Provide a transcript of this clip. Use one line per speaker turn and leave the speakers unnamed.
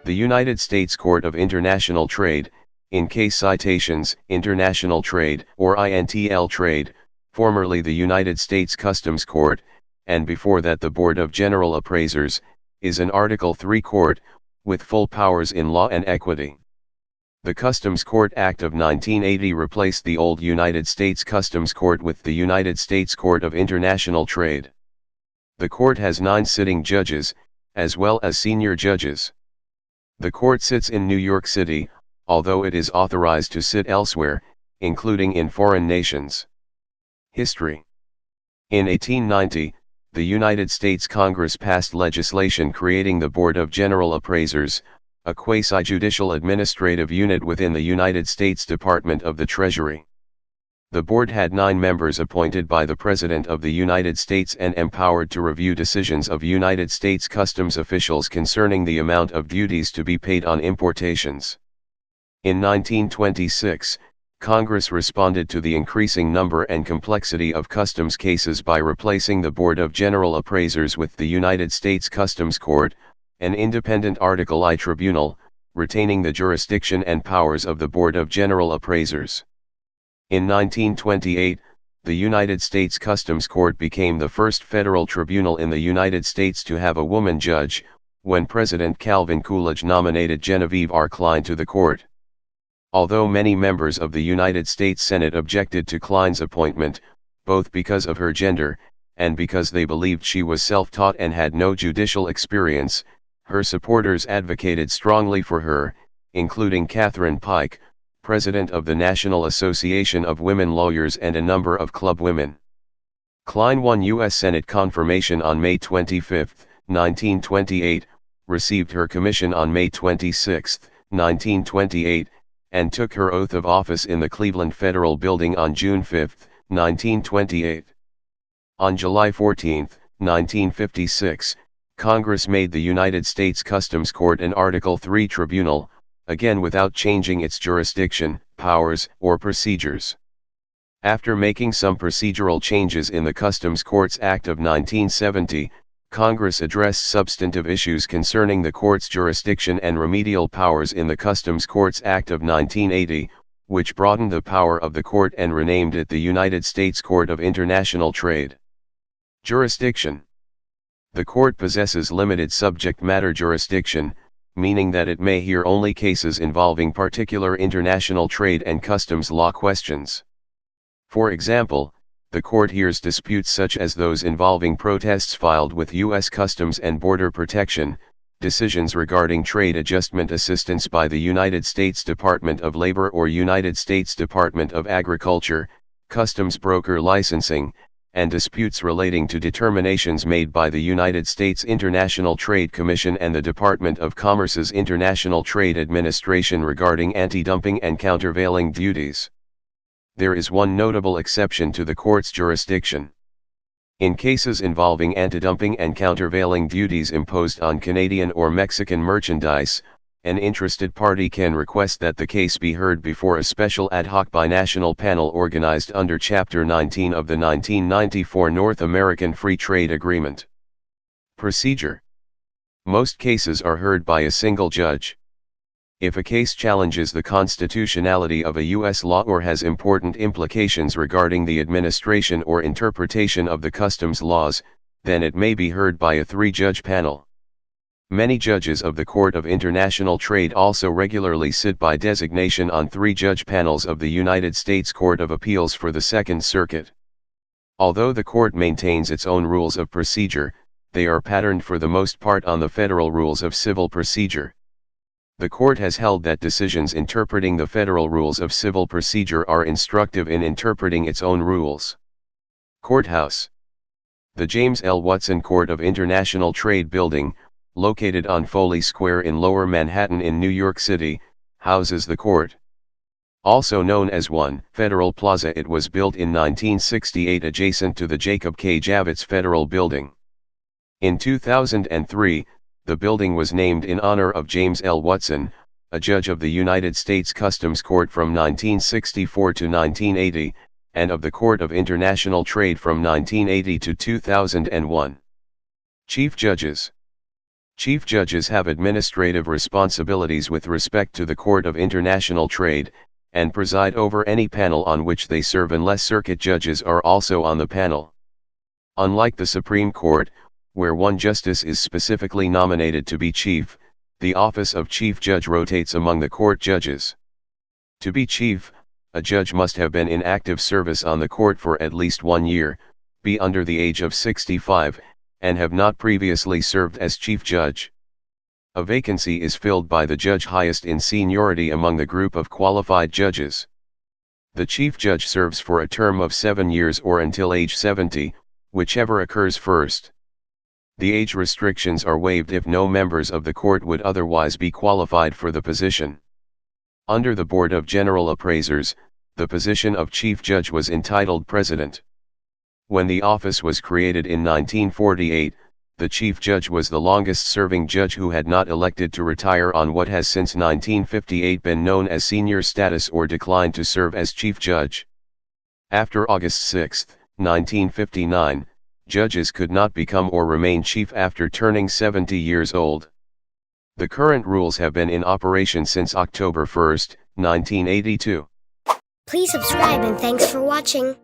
The United States Court of International Trade, in case citations, International Trade, or INTL Trade, formerly the United States Customs Court, and before that the Board of General Appraisers, is an Article 3 court, with full powers in law and equity. The Customs Court Act of 1980 replaced the old United States Customs Court with the United States Court of International Trade. The court has 9 sitting judges, as well as senior judges. The court sits in New York City, although it is authorized to sit elsewhere, including in foreign nations. History. In 1890, the United States Congress passed legislation creating the Board of General Appraisers, a quasi-judicial administrative unit within the United States Department of the Treasury. The board had 9 members appointed by the President of the United States and empowered to review decisions of United States customs officials concerning the amount of duties to be paid on importations. In 1926, Congress responded to the increasing number and complexity of customs cases by replacing the Board of General Appraisers with the United States Customs Court, an independent Article I tribunal, retaining the jurisdiction and powers of the Board of General Appraisers. In 1928, the United States Customs Court became the first federal tribunal in the United States to have a woman judge, when President Calvin Coolidge nominated Genevieve R. Klein to the court. Although many members of the United States Senate objected to Klein's appointment, both because of her gender, and because they believed she was self-taught and had no judicial experience, her supporters advocated strongly for her, including Catherine Pike, president of the National Association of Women Lawyers, and a number of club women. Klein won U.S. Senate confirmation on May 25, 1928, received her commission on May 26, 1928, and took her oath of office in the Cleveland Federal Building on June 5, 1928. On July 14, 1956, Congress made the United States Customs Court an Article 3 tribunal, again without changing its jurisdiction, powers, or procedures. After making some procedural changes in the Customs Courts Act of 1970, Congress addressed substantive issues concerning the court's jurisdiction and remedial powers in the Customs Courts Act of 1980, which broadened the power of the court and renamed it the United States Court of International Trade. Jurisdiction. The court possesses limited subject matter jurisdiction, meaning that it may hear only cases involving particular international trade and customs law questions. For example, the court hears disputes such as those involving protests filed with U.S. Customs and Border Protection, decisions regarding trade adjustment assistance by the United States Department of Labor or United States Department of Agriculture, customs broker licensing, and disputes relating to determinations made by the United States International Trade Commission and the Department of Commerce's International Trade Administration regarding anti-dumping and countervailing duties. There is one notable exception to the court's jurisdiction. In cases involving anti-dumping and countervailing duties imposed on Canadian or Mexican merchandise, an interested party can request that the case be heard before a special ad hoc binational panel organized under Chapter 19 of the 1994 North American Free Trade Agreement. Procedure. Most cases are heard by a single judge. If a case challenges the constitutionality of a U.S. law or has important implications regarding the administration or interpretation of the customs laws, then it may be heard by a 3-judge panel. Many judges of the Court of International Trade also regularly sit by designation on 3-judge panels of the United States Court of Appeals for the Second Circuit. Although the court maintains its own rules of procedure, they are patterned for the most part on the Federal Rules of Civil Procedure. The court has held that decisions interpreting the Federal Rules of Civil Procedure are instructive in interpreting its own rules. Courthouse. The James L. Watson Court of International Trade Building, located on Foley Square in Lower Manhattan in New York City, houses the court. Also known as 1 Federal Plaza, it was built in 1968 adjacent to the Jacob K. Javits Federal Building. In 2003, the building was named in honor of James L. Watson, a judge of the United States Customs Court from 1964 to 1980, and of the Court of International Trade from 1980 to 2001. Chief Judges. Chief judges have administrative responsibilities with respect to the Court of International Trade, and preside over any panel on which they serve unless circuit judges are also on the panel. Unlike the Supreme Court, where one justice is specifically nominated to be chief, the office of chief judge rotates among the court judges. To be chief, a judge must have been in active service on the court for at least 1 year, be under the age of 65, and have not previously served as chief judge. A vacancy is filled by the judge highest in seniority among the group of qualified judges. The chief judge serves for a term of 7 years or until age 70, whichever occurs first. The age restrictions are waived if no members of the court would otherwise be qualified for the position. Under the Board of General Appraisers, the position of chief judge was entitled president. When the office was created in 1948, the chief judge was the longest-serving judge who had not elected to retire on what has since 1958 been known as senior status or declined to serve as chief judge. After August 6, 1959, judges could not become or remain chief after turning 70 years old. The current rules have been in operation since October 1, 1982.
Please subscribe and thanks for watching.